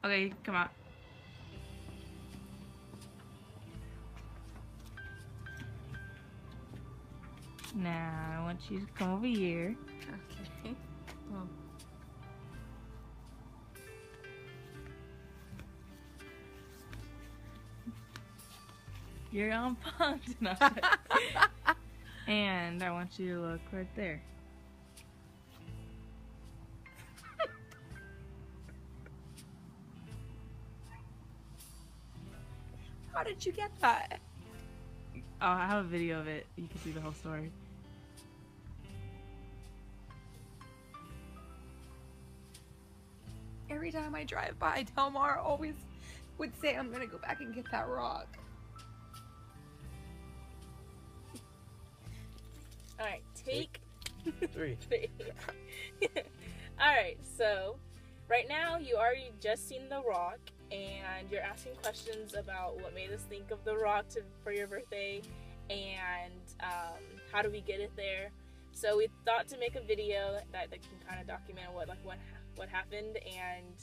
Okay, come out. Now I want you to come over here. Okay. Oh. You're on punked. No. And I want you to look right there. How did you get that? Oh, I have a video of it. You can see the whole story. Every time I drive by, Delmar always would say, I'm gonna go back and get that rock. Alright, take 3. 3. Alright, so right now you already just seen The Rock, and you're asking questions about what made us think of The Rock for your birthday, and how do we get it there. So we thought to make a video that can kind of document what happened, and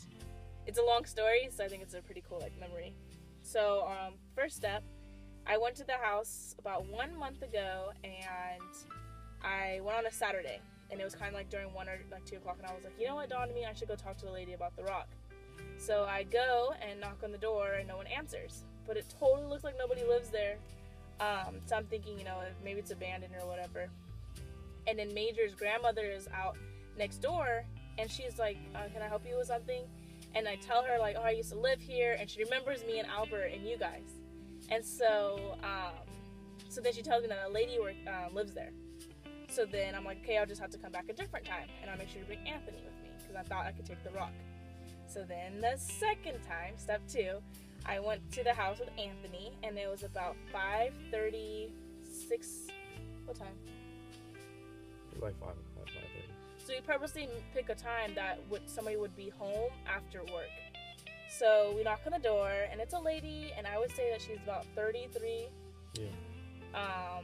it's a long story, so I think it's a pretty cool memory. So first step, I went to the house about 1 month ago, and I went on a Saturday, and it was kind of like during 1 or 2 o'clock, and I was like, you know what, dawned on me, I should go talk to the lady about The Rock. So I go and knock on the door, and no one answers, but it totally looks like nobody lives there. So I'm thinking, maybe it's abandoned or whatever. And then Major's grandmother is out next door, and she's like, can I help you with something? And I tell her, like, oh, I used to live here, and she remembers me and Albert and you guys. And so then she tells me that a lady lives there. So then I'm like, okay, I'll just have to come back a different time, and I'll make sure to bring Anthony with me, because I thought I could take The Rock. So then the second time, step 2, I went to the house with Anthony, and it was about 5:36. What time? Like 5:30. So we purposely pick a time that somebody would be home after work. So we knock on the door, and it's a lady, and I would say that she's about 33. Yeah.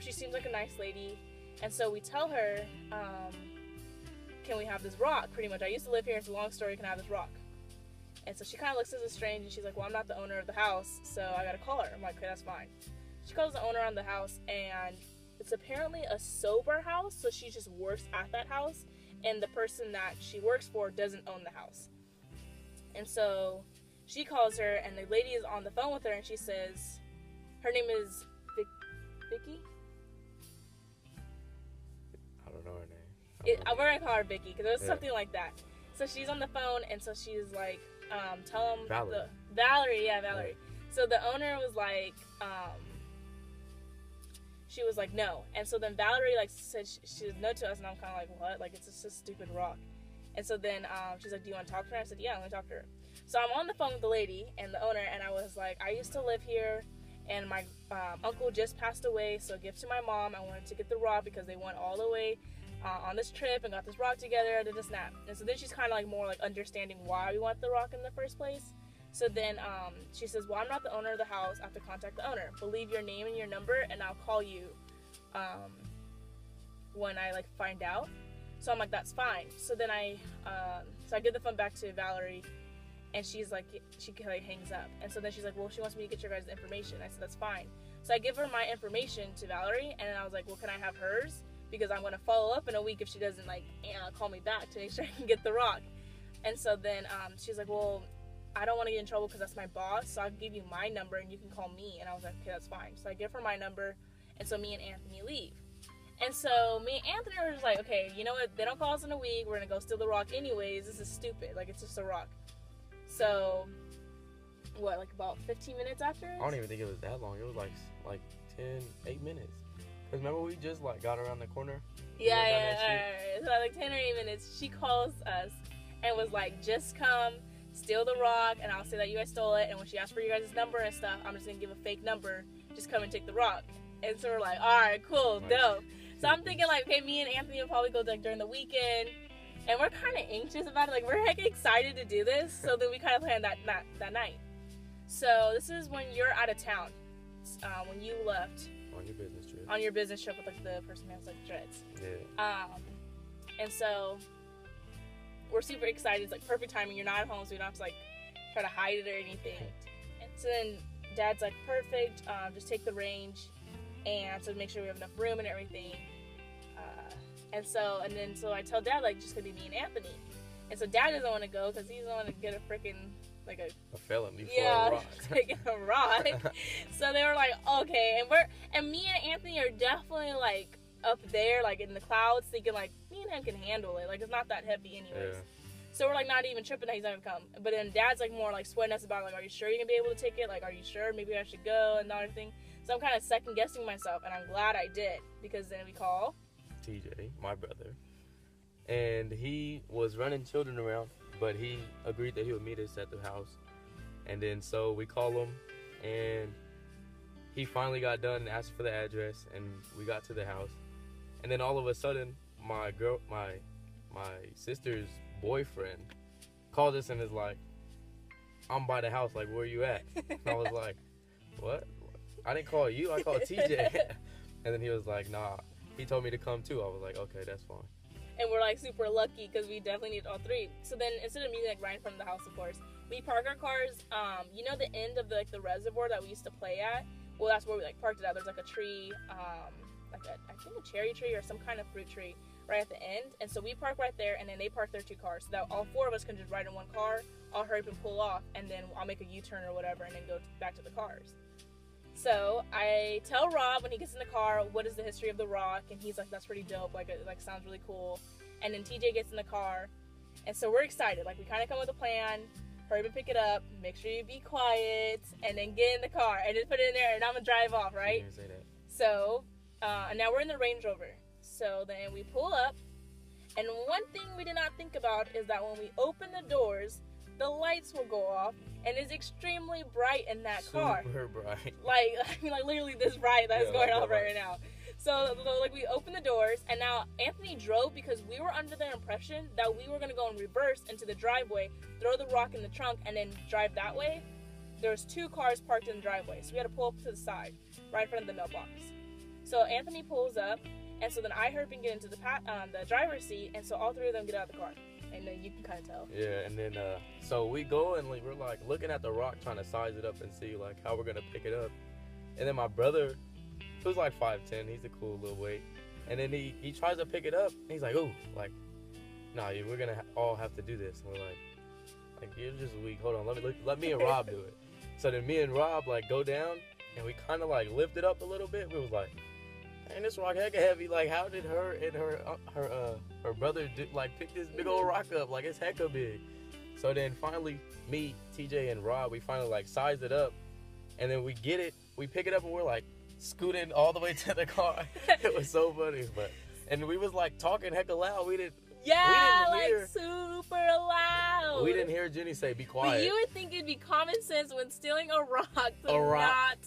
She seems like a nice lady, and so we tell her, can we have this rock? Pretty much, I used to live here. It's a long story. Can I have this rock? And so she kind of looks at us strange, and she's like, well, I'm not the owner of the house, so I gotta call her. I'm like, okay, that's fine. She calls the owner on the house, and it's apparently a sober house, so she just works at that house, and the person that she works for doesn't own the house. And so she calls her, and the lady is on the phone with her, and she says, her name is Vicky? I don't know her name. We're gonna call her Vicky, because it was something like that. So she's on the phone, and so she's like, tell him Valerie. Valerie. Yeah. So the owner was like, she was like, no. And so then Valerie said she said no to us, and I'm kind of like, what? Like, it's just a stupid rock. And so then she's like, do you want to talk to her? I said, yeah, I'm gonna talk to her. So I'm on the phone with the lady and the owner, and I was like, I used to live here, and my uncle just passed away, so gift to my mom. I wanted to get the rock because they went all the way on this trip and got this rock together, did this snap. And so then she's kind of like more like understanding why we want the rock in the first place. So then she says, well, I'm not the owner of the house. I have to contact the owner. But leave your name and your number, and I'll call you when I find out. So I'm like, that's fine. So then I give the phone back to Valerie, and she's like, she hangs up. And so then she's like, well, she wants me to get your guys' information. I said, that's fine. So I give her my information to Valerie, and then I was like, well, can I have hers? Because I'm going to follow up in a week if she doesn't call me back to make sure I can get the rock. And so then she's like, well, I don't want to get in trouble because that's my boss, so I'll give you my number and you can call me. And I was like, okay, that's fine. So I give her my number, and so me and Anthony leave. And so me and Anthony were just like, okay, you know what? They don't call us in a week. We're going to go steal the rock anyways. This is stupid. It's just a rock. So, about 15 minutes after? I don't even think it was that long. It was like 8 minutes. Because remember we just got around the corner? Yeah. So 10 or 8 minutes, she calls us and was like, just come, steal the rock, and I'll say that you guys stole it. And when she asks for you guys' number and stuff, I'm just going to give a fake number. Just come and take the rock. And so we're like, all right, cool, dope. So I'm thinking okay, me and Anthony will probably go during the weekend. And we're kind of anxious about it. We're excited to do this. So then we kind of planned that night. So this is when you're out of town. When you left. On your business trip with the person who has dreads. Yeah. And so we're super excited. It's perfect timing. You're not at home, so you don't have to try to hide it or anything. And so then Dad's like, perfect, just take the range, and so make sure we have enough room and everything. So I tell Dad, like, just gonna be me and Anthony. And so Dad doesn't want to go because he doesn't want to get a freaking, like a felony for yeah, a rock. taking a rock. So they were like, okay, and me and Anthony are definitely like up there, like in the clouds, thinking like me and him can handle it. Like it's not that heavy anyways. Yeah. So we're like not even tripping that he's not gonna come. But then Dad's like more like sweating us about like, are you sure you're gonna be able to take it? Like, are you sure? Maybe I should go and everything. So I'm kind of second guessing myself, and I'm glad I did because then we call TJ, my brother, and he was running children around, but he agreed that he would meet us at the house. And then so we call him, and he finally got done and asked for the address, and we got to the house. And then all of a sudden, my sister's boyfriend called us and is like, I'm by the house, like, where you at? And I was like, what? I didn't call you, I called TJ. And then he was like, nah, he told me to come too. I was like, okay, that's fine. And we're like super lucky because we definitely need all three. So then instead of meeting like right in front of the house, of course, we park our cars, you know the end of the reservoir that we used to play at? Well, that's where we like parked it at. There's like a tree, I think a cherry tree or some kind of fruit tree right at the end. And so we park right there, and then they park their two cars. So that all four of us can just ride in one car. I'll hurry up and pull off, and then I'll make a U-turn or whatever and then go back to the cars. So I tell Rob when he gets in the car, what is the history of the rock? And he's like, that's pretty dope. Like, it like sounds really cool. And then TJ gets in the car. And so we're excited. Like, we kind of come with a plan. Hurry up and pick it up. Make sure you be quiet. And then get in the car. And just put it in there. And I'm going to drive off, right? You didn't say that. So, and now we're in the Range Rover. So then we pull up. And one thing we did not think about is that when we open the doors, the lights will go off. And it's extremely bright in that car. Super bright. Like literally this bright that's going like off right now. So like we open the doors, and now Anthony drove because we were under the impression that we were gonna go in reverse into the driveway, throw the rock in the trunk, and then drive that way. There's two cars parked in the driveway, so we had to pull up to the side, right in front of the mailbox. So Anthony pulls up, and so then I hurry up and get into the driver's seat, and so all three of them get out of the car. And then you can kind of tell. Yeah, and then so we go and like we're like looking at the rock, trying to size it up and see like how we're gonna pick it up. And then my brother, who's like 5'10", he's a cool little weight, and then he tries to pick it up, and he's like, ooh, like, nah, we're gonna all have to do this. And we're like you're just weak. Hold on, let me and Rob do it. So then me and Rob like go down, and we kind of like lift it up a little bit. We was like, man, this rock hecka heavy. Like, how did her and her brother pick this big old rock up? Like, it's hecka big. So then finally, me, TJ, and Rob, we finally like size it up, and then we get it. We pick it up, and we're like scooting all the way to the car. It was so funny, and we was like talking hecka loud. We didn't hear, super loud. We didn't hear Jenny say, "Be quiet." But you would think it'd be common sense when stealing a rock to not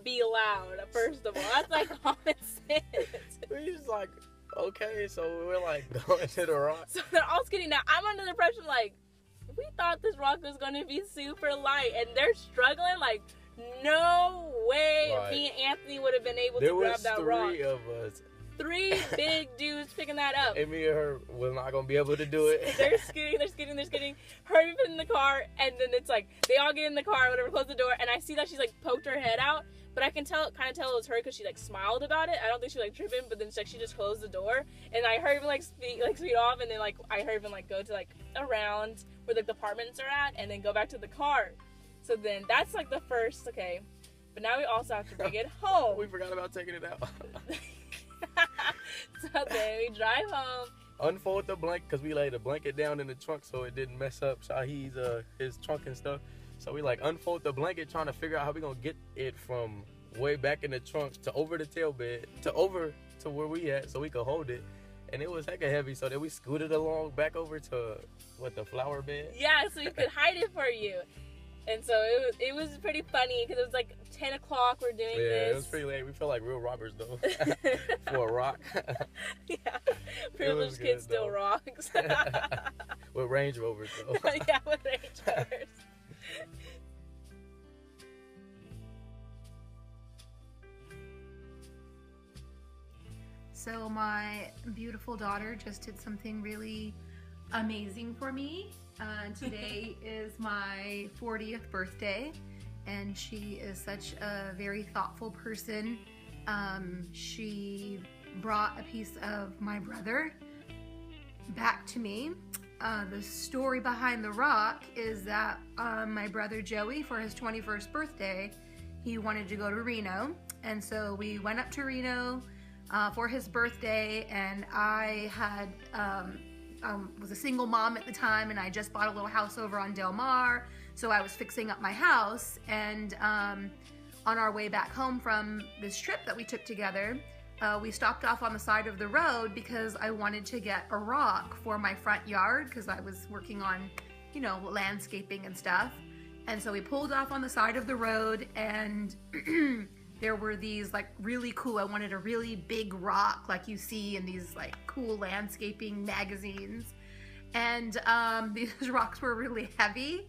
be loud. First of all, that's like common sense. We just like, okay, so we're like going to the rock. So they're all skidding. Now I'm under the impression like we thought this rock was going to be super light, and they're struggling. Like, no way me and Anthony would have been able to grab that rock. There was 3 of us. 3 big dudes picking that up. And me and her was not going to be able to do it. They're skidding. Hurry up in the car, and then it's like, they all get in the car, whatever, close the door, and I see that she's like poked her head out, but I can kind of tell it was her because she like smiled about it. I don't think she like tripping, but then she just closed the door, and I heard him like speed off, and then like I heard him like go to like around where like the apartments are at, and then go back to the car. So then that's like the first, okay, but now we also have to bring it home. We forgot about taking it out. So then we drive home. Unfold the blanket, because we laid the blanket down in the trunk so it didn't mess up Shahid's his trunk and stuff. So we like unfold the blanket, trying to figure out how we gonna get it from way back in the trunk to over the tail bed to over to where we at so we could hold it. And it was hecka heavy, so then we scooted along back over to the flower bed. Yeah, so we could hide it for you. And so it was pretty funny because it was like 10 o'clock we're doing this. Yeah, it was pretty late. We felt like real robbers though. For a rock. Yeah. Privileged kids still rocks. With Range Rovers though. Yeah, with Range Rovers. So my beautiful daughter just did something really amazing for me. Today is my 40th birthday, and she is such a very thoughtful person. She brought a piece of my brother back to me. The story behind the rock is that my brother Joey, for his 21st birthday, he wanted to go to Reno, and so we went up to Reno for his birthday, and I had was a single mom at the time, and I just bought a little house over on Del Mar, so I was fixing up my house. And on our way back home from this trip that we took together, we stopped off on the side of the road because I wanted to get a rock for my front yard because I was working on, you know, landscaping and stuff. And so we pulled off on the side of the road, and there were these like really cool, I wanted a really big rock like you see in these like cool landscaping magazines. And these rocks were really heavy.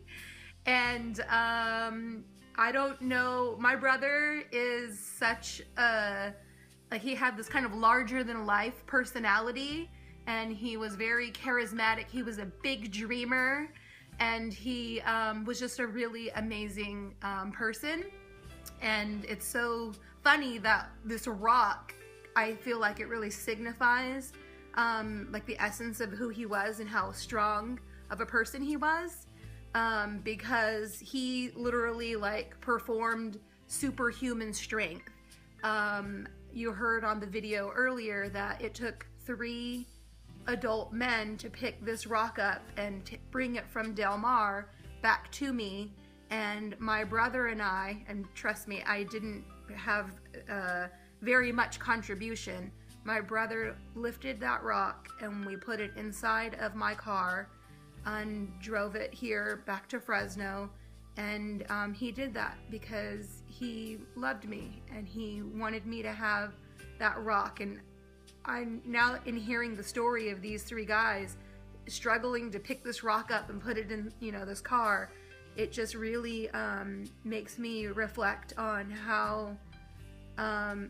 And I don't know, my brother is such a, like, he had this kind of larger than life personality, and he was very charismatic. He was a big dreamer, and he was just a really amazing person. And it's so funny that this rock, I feel like it really signifies like the essence of who he was and how strong of a person he was, because he literally like performed superhuman strength. You heard on the video earlier that it took 3 adult men to pick this rock up and bring it from Del Mar back to me. And my brother and I, and trust me, I didn't have very much contribution. My brother lifted that rock and we put it inside of my car and drove it here back to Fresno. And he did that because he loved me and he wanted me to have that rock. And I'm now, in hearing the story of these 3 guys struggling to pick this rock up and put it in, you know, this car, it just really makes me reflect on how, I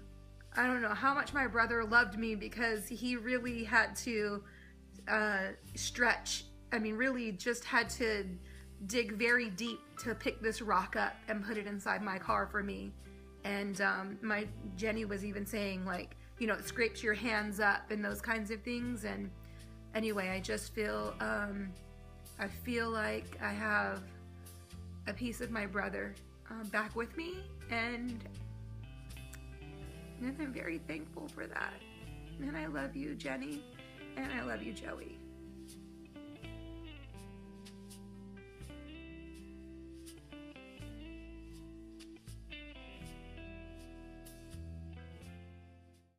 don't know, how much my brother loved me, because he really had to stretch, I mean, really just had to dig very deep to pick this rock up and put it inside my car for me. And my Jenny was even saying, like, you know, it scrapes your hands up and those kinds of things. And anyway, I just feel, I feel like I have a piece of my brother back with me, and I'm very thankful for that. And I love you, Jenny, and I love you, Joey.